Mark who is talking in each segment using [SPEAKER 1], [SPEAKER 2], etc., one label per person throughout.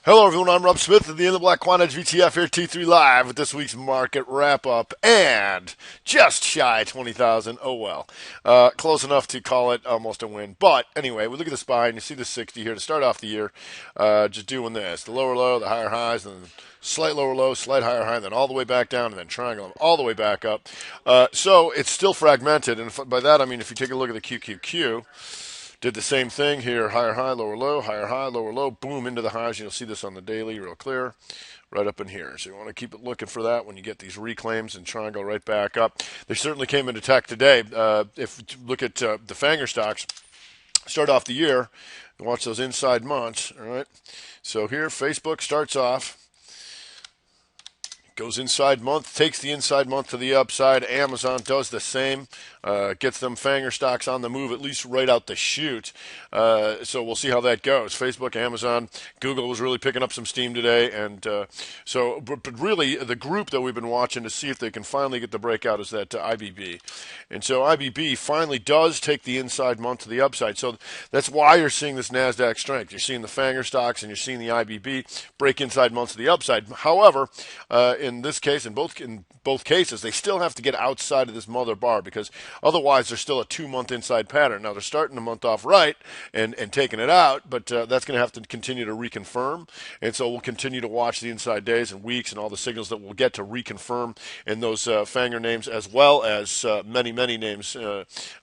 [SPEAKER 1] Hello, everyone. I'm Rob Smith of the In the Black Quant Edge VTF here, T3 Live with this week's market wrap up, and just shy 20,000. Oh well, close enough to call it almost a win. But anyway, we look at the SPY and you see the 60 here to start off the year. Just doing this: the lower low, the higher highs, and then slight lower low, slight higher high, and then all the way back down, and then triangle all the way back up. So it's still fragmented, and by that I mean if you take a look at the QQQ. Did the same thing here, higher high, lower low, boom, into the highs. You'll see this on the daily real clear, right up in here. So you want to keep it looking for that when you get these reclaims and try and go right back up. They certainly came into tech today. If you look at the Fanger stocks, start off the year, watch those inside months, all right? So here, Facebook starts off. Goes inside month, takes the inside month to the upside. Amazon does the same, gets them Fanger stocks on the move, at least right out the chute. So we'll see how that goes. Facebook, Amazon, Google was really picking up some steam today. And but really, the group that we've been watching to see if they can finally get the breakout is that IBB. And so IBB finally does take the inside month to the upside. So that's why you're seeing this NASDAQ strength. You're seeing the Fanger stocks and you're seeing the IBB break inside months to the upside. However, in this case, in both cases, they still have to get outside of this mother bar because otherwise they're still a 2-month inside pattern. Now they're starting the month off right and taking it out, but that's going to have to continue to reconfirm. And so we'll continue to watch the inside days and weeks and all the signals that we'll get to reconfirm in those Fanger names as well as many names in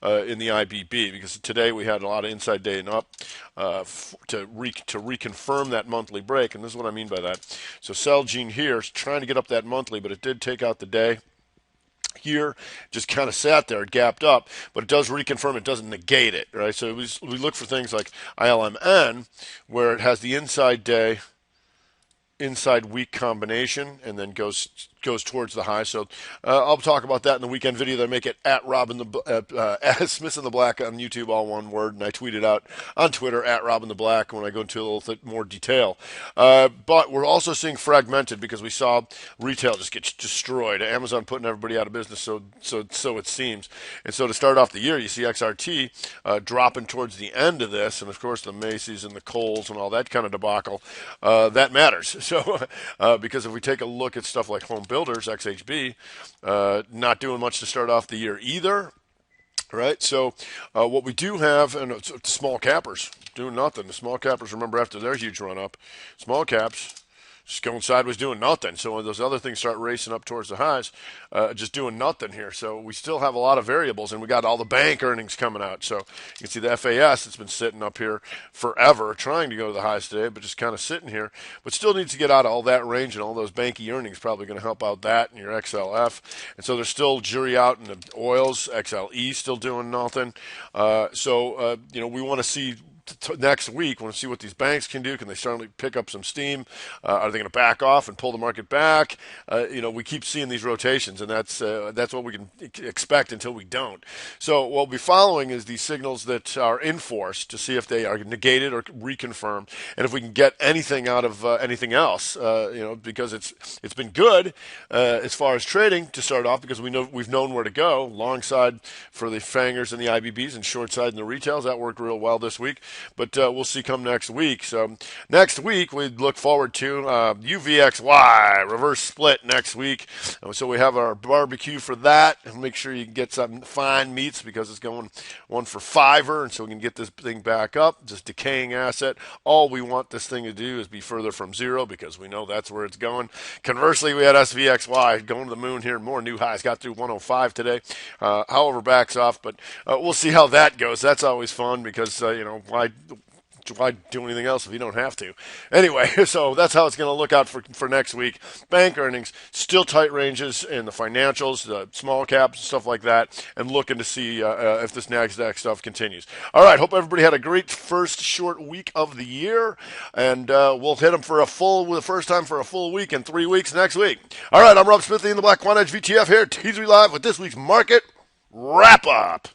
[SPEAKER 1] the IBB because today we had a lot of inside day and up to reconfirm that monthly break. And this is what I mean by that. So Celgene here is trying to get up that monthly, but it did take out the day. Here, just kind of sat there, gapped up, but it does reconfirm, it doesn't negate it, right? So we look for things like ILMN, where it has the inside day, inside week combination, and then goes towards the high. So I'll talk about that in the weekend video that I make it at Smith in the Black on YouTube, all one word, and I tweet it out on Twitter at Robin the Black when I go into a little bit more detail. But we're also seeing fragmented because we saw retail just get destroyed. Amazon putting everybody out of business, so it seems. And so to start off the year, you see XRT dropping towards the end of this, and of course the Macy's and the Kohl's and all that kind of debacle. That matters. So because if we take a look at stuff like Home Builders, XHB, not doing much to start off the year either, right? So what we do have, and it's small cappers doing nothing. The small cappers, remember, after their huge run up, small caps just going sideways doing nothing. So when those other things start racing up towards the highs, just doing nothing here. So we still have a lot of variables, and we got all the bank earnings coming out. So you can see the FAS that's been sitting up here forever, trying to go to the highs today, but just kind of sitting here. But still needs to get out of all that range, and all those banky earnings probably going to help out that and your XLF. And so there's still jury out in the oils, XLE still doing nothing. We want to see next week. Want to see what these banks can do. Can they start to pick up some steam? Are they going to back off and pull the market back? We keep seeing these rotations, and that's what we can expect until we don't. So what we'll be following is these signals that are in force to see if they are negated or reconfirmed, and if we can get anything out of anything else. Because it's been good as far as trading to start off because we've known where to go. Long side for the Fangers and the IBBs, and short side in the retails. That worked real well this week. But we'll see come next week. So next week, we look forward to UVXY, reverse split next week. So we have our barbecue for that. And make sure you can get some fine meats because it's going one for $5, and so we can get this thing back up. Just decaying asset. All we want this thing to do is be further from zero because we know that's where it's going. Conversely, we had SVXY going to the moon here. More new highs. Got through 105 today. However, backs off. But we'll see how that goes. That's always fun because, why do anything else if you don't have to? Anyway, so that's how it's going to look out for next week. Bank earnings, still tight ranges in the financials, the small caps, stuff like that, and looking to see if this NASDAQ stuff continues. All right, hope everybody had a great first short week of the year, and we'll hit them for the first time for a full week in 3 weeks next week. All right, I'm Rob Smith in the Black Quant Edge VTF here, T3 Live with this week's market wrap-up.